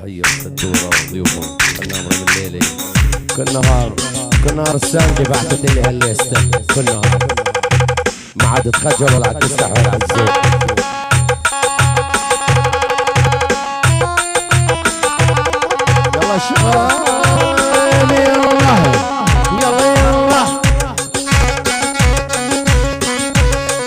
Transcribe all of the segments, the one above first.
تحية للدورة وضيوفهم كل نهار من الليلة كل نهار الساندي بعتت لي هالليستة كل نهار ما عاد تخجل ولا عاد تستحي ولا عاد تزيد. يلا شباب يلا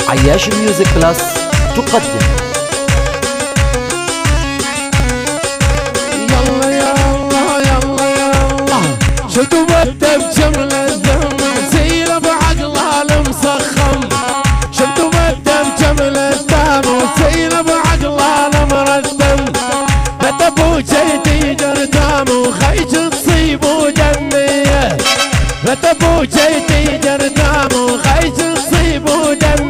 عياش ميوزك بلس تقدم شدوا بده بجملة دم وسيلة بعقلها المسخم شدوا بده بجملة دم وسيلة بعقلها المردم فتبو جيتي جردام وخيج تصيبوا دمية فتبو جيتي جردام وخيج تصيبوا دمية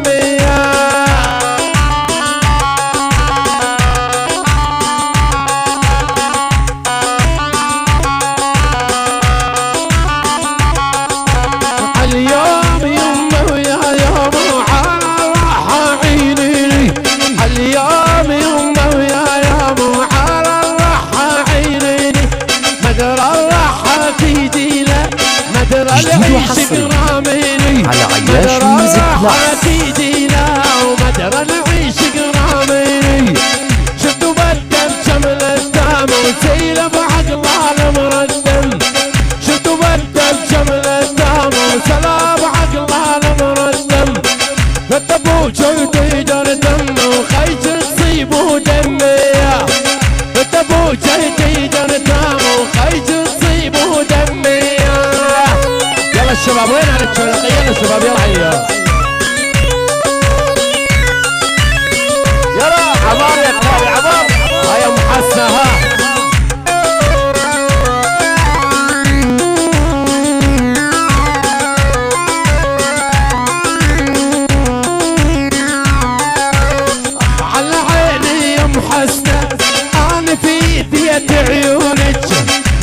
جديد وحصري على عياش ميوزك بلس. ومدرى نعيش قرامي شفتوا بدم شمل الدم وسيلة بعقلها المردم شفتوا بدم شمل الدم وسلا بعقلها المردم فتبو جيتي دردم وخيج تصيبوا دمية فتبو جيتي دردم وخيج تصيبوا دمية. يلا الشباب وين على الشرقية يلا الشباب يلا حيا يلا عمار يا ترى عمار هيا محسنة ها على عيني يا محسنة انا في ديت عيونك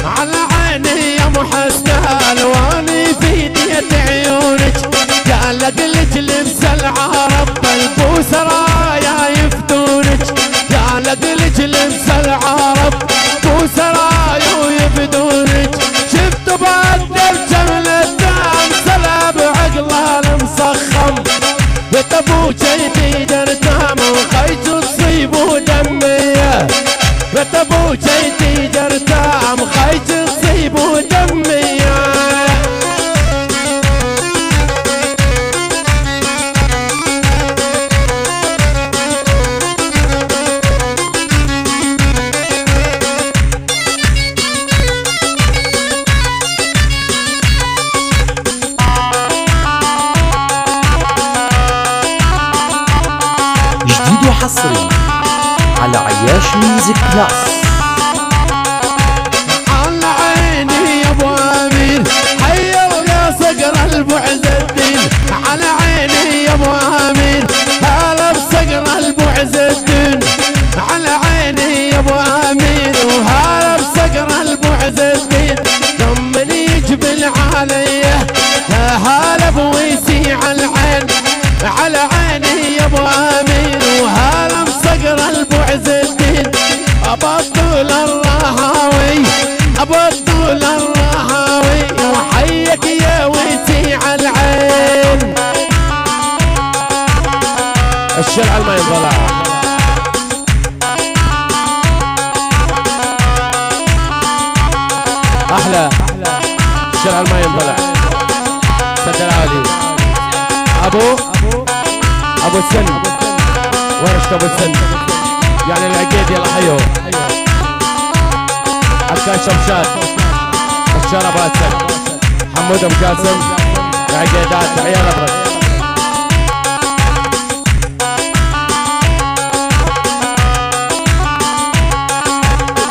على عيني يا محسنة الواني في ديت عيونك قالك لك لبس العرب البوسرايا يفدونك قالك لك لبس العرب بوسرايا ويفدونك شفتوا بدل جمل الدم سلاب عقلها المسخم بتبو جيتي دردام وخيج تصيبوا دمية بتبو جيتي دردام خيج تصيبوا دمية. جديد وحصري على عياش ميوزك بلس. على عيني يا ابو امير حيا ويا صقر البعز الدين على عيني يا ابو امير هلا بصقر البعز الدين على عيني يا ابو امير وهلا بصقر البعز الدين ضمن يجبل عليه هلا بويسي على العين على عيني يا ابو امير وهلا بصقر البعز الدين ابطل الرهاوي ابطل الرهاوي وحيك يا ويسي على العين الشرع ما ينطلع احلى الشرع ما ينطلع سد العالي ابو السن ورشة ابو السن يعني العقيد يلا حيو عكاش شمشاد بشار ابو اسد حمود ابو جاسم العقيدات عيال ابرد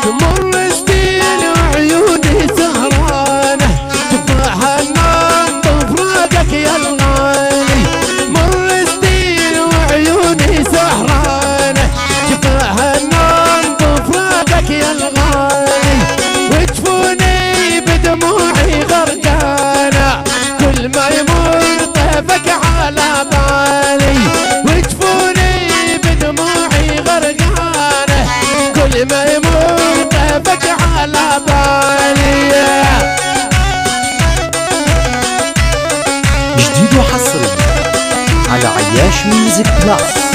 تمر سنين وعيوني سهرانه تفرح النوم بفراقك يا الغالي مر سنين وعيوني سهرانه تفرح النوم بفراقك يا الغالي وجفوني بدموعي غرقانه كل ما يمر طيفك عياش ميوزك بلس.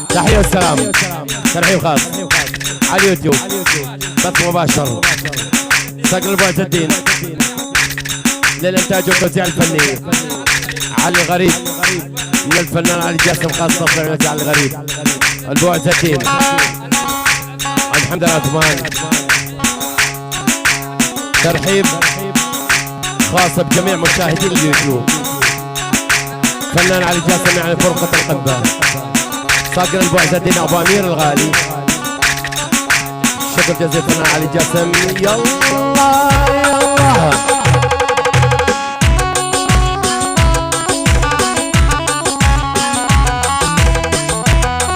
تحية والسلام، ترحيب خاص على اليوتيوب بث مباشر. صقر البعث الدين للإنتاج والتوزيع الفني علي غريب من الفنان علي جاسم، خاصة علي غريب البعث الدين محمد العثمان. ترحيب خاص بجميع مشاهدي اليوتيوب. فنان علي جاسم يعني فرقة القبة. صقر البعث الدين ابو امير الغالي. شكر جزيل فنان علي جاسم. يلا يلا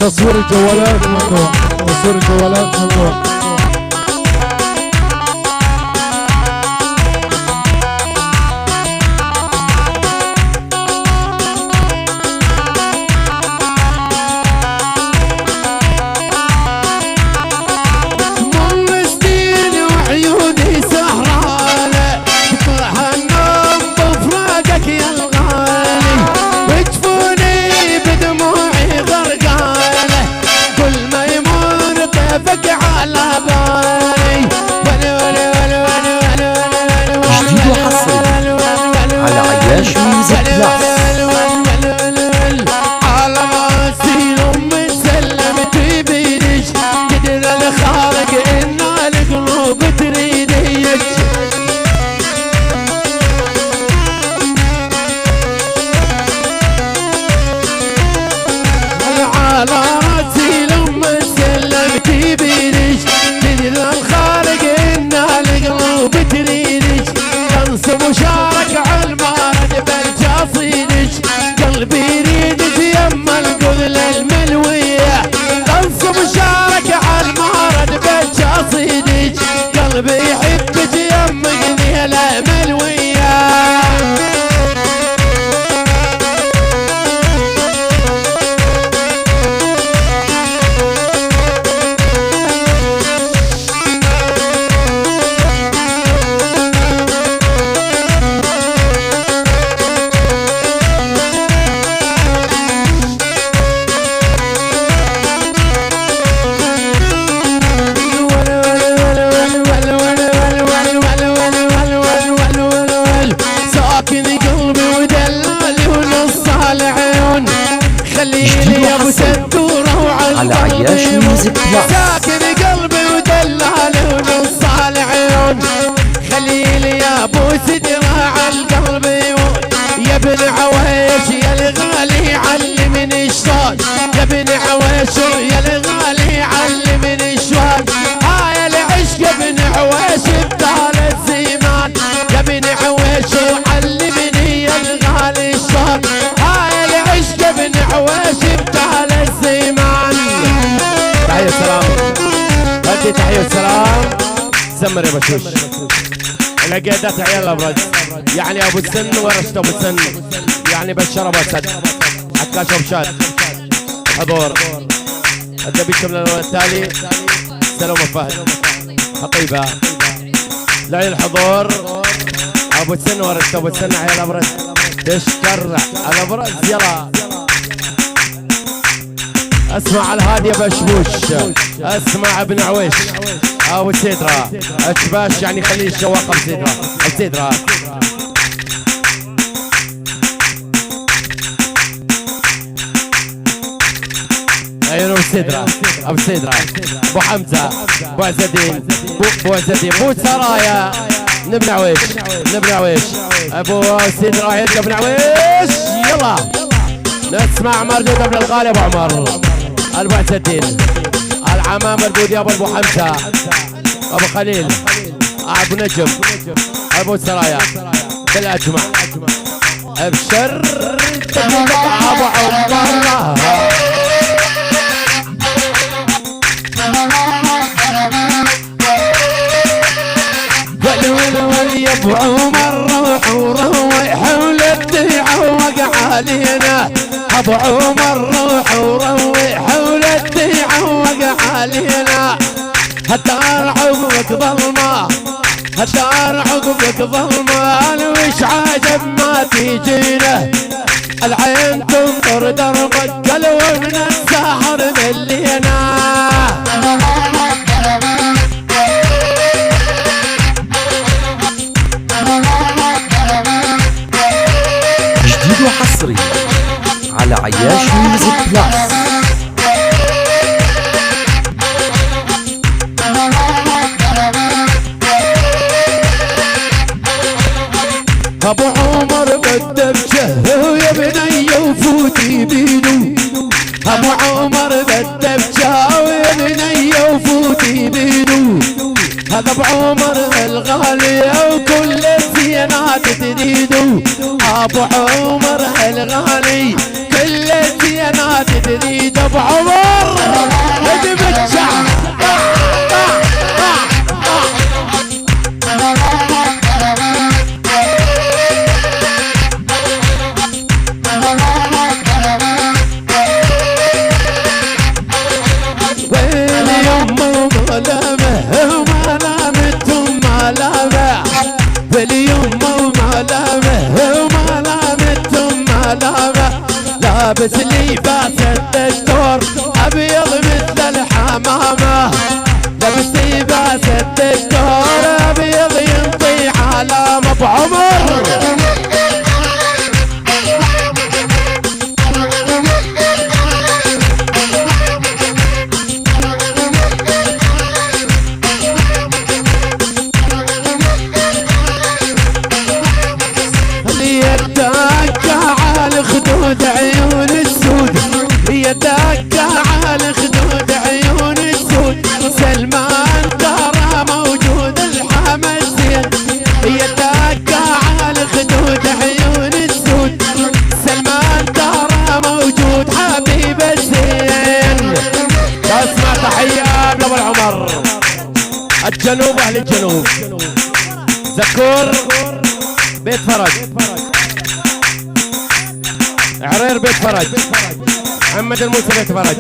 تصوير الجوالات ممنوع، تصوير الجوالات ممنوع. عياش ميوزك بلس. على عياش ميوزك بلس. ساكن قلبي ودلالي ونص العيون. خليلي يا ابو سدرة عالقلب يا ابن عويش يا الغالي علمني شلون. يا ابن عويش يا الغالي علمني شلون. هاي العشق يا ابن عويش بثالث زمان. يا ابن عويش علمني يا الغالي شلون. هاي العشق يا ابن عويش بثالث زمان. تحية السلام، هدي تحية السلام. سمر يا بشوش العقيدات عيال الابرز، يعني ابو السن ورشت ابو السن، يعني بشر ابو اسد عكاش ابو شاد. حضور الدبيكم للون التالي سلوم فهد خطيبه لعين الحضور. ابو السن ورشت ابو السن عيال الابرز تشكر الابرز. يلا اسمع الهادي بشبوش، اسمع ابن عويش ابو سيدرا اتباش، يعني خليه الشواقه بسيدرا بسيدرا. ايوه ابو سيدرا ابو سيدرا ابو حمزه ابو عز الدين ابو عز الدين ابو سرايا نبن عويش نبن عويش ابو سيدرا ابن عويش. يلا نسمع مردود ابن الغالي ابو عمر البعث الدين العمام البودياب ابو حمزه ابو خليل ابو نجم ابو سرايا بالاجمع ابشر ابو عمر ول يا ابو عمر روح وروح ولد عوق علينا ابو عمر روح وروح ولد عوق علينا هالدار عقبك ظلمه هالدار عقبك ظلمه وش عجب ما تجينا العين تنظر دربك قلب من السحر ملينا جديد وحصري على عياش ميوزك بلاس. ابو عمر بالدبشه ويا بني وفوتي بينو ابو عمر بالدبشه ويا بني وفوتي بينو هذا ابو عمر الغالي وكل الزينات تريدو ابو عمر الغالي كل الزينات تريد ابو عمر بالدبشه لابس لباس الدكتور ابيض مثل الحمامه لابس لباس الدكتور ابيض ينطي علامه ابو عمر عيون السود يدك على خدود عيون السود سلمان ترى موجود الحمد زين يدك على خدود عيون السود سلمان ترى موجود حبيب الزين اسمع تحية لابو العمر الجنوب اهل الجنوب زكور بيت فرج عرير بيت فرج محمد الموسى بيت فرج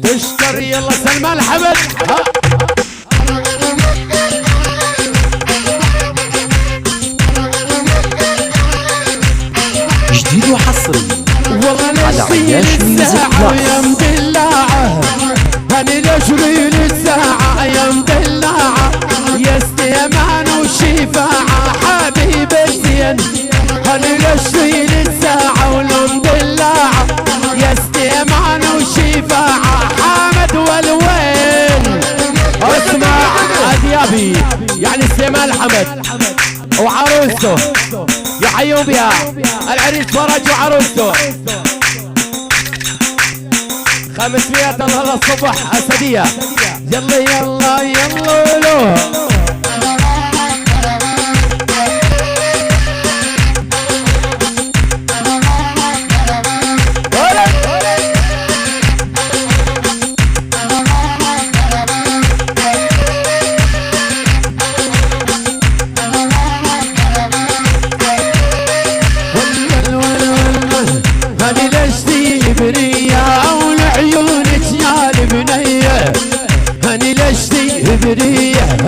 تشكر يلا سلمان الحمد جديد وحصري والله على عياش ميوزك يا مدلعه هني لشرين الساعة يا مدلعه يا استيمان وشفاعة حبيب الزين هني لشرين الساعة والمدلعة يا استيمان وشفاعة حامد والوين اسمع أديابي يعني استيمان حمد وعروسته يحيون بها العريس فرج وعروسته 500 الله الصبح أسدية يلا يلا يلا له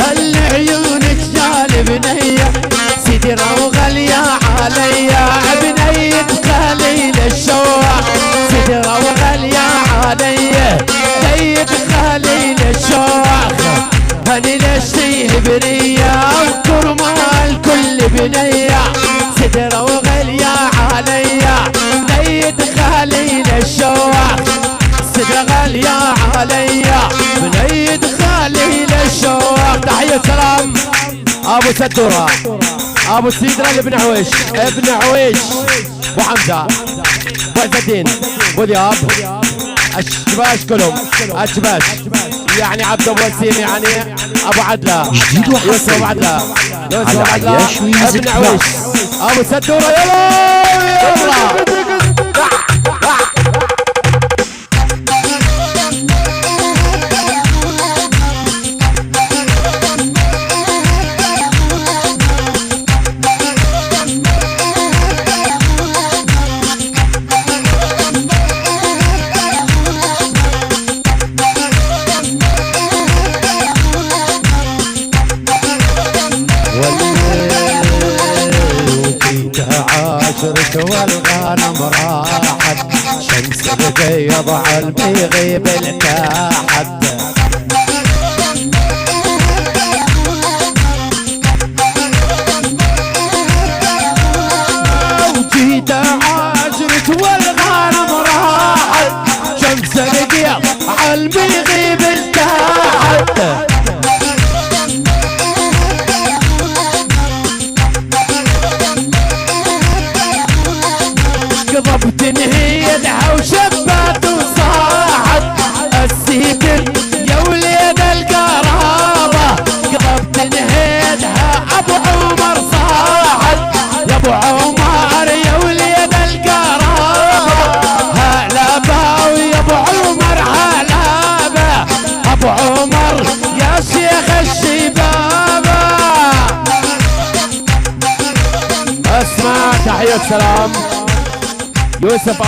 هل عيونك جال بنية سيدي روغليا عليا بنية خليل الشواح سيدي روغليا عليا بنية خليل الشواح هني لشتي برية وكرمال كل بنية سيدي روغليا عليا بنية خليل الشواح سيدي غالية عليا بنية خليل الشواق تحية سلام ابو سدورة ابو سيدرا ابن عويش ابن عويش ابو حمزة ابو عز الدين ابو ذياب اشباش كلهم اشباش يعني عبد ابو وسيم يعني ابو عدله جديد يوسف ابو وحصري عدله يوسف على ابو عدله عياش ميوزك ابن عويش ابو سدوره يلا عاشرت والغنم راحت شمس البيض عالبي يغيب التاحت وجيت عاشرت والغنم راحت شمس البيض عالبي يغيب التاحت قضبت نهيدها وشبت وصاحت السيتر يا وليد القرابة قضبت نهيدها ابو عمر صاحت يا ابو عمر يا وليد القرابة هلا با ويا ابو عمر هلا با ابو عمر يا شيخ الشبابة اسمع تحية سلام يوسف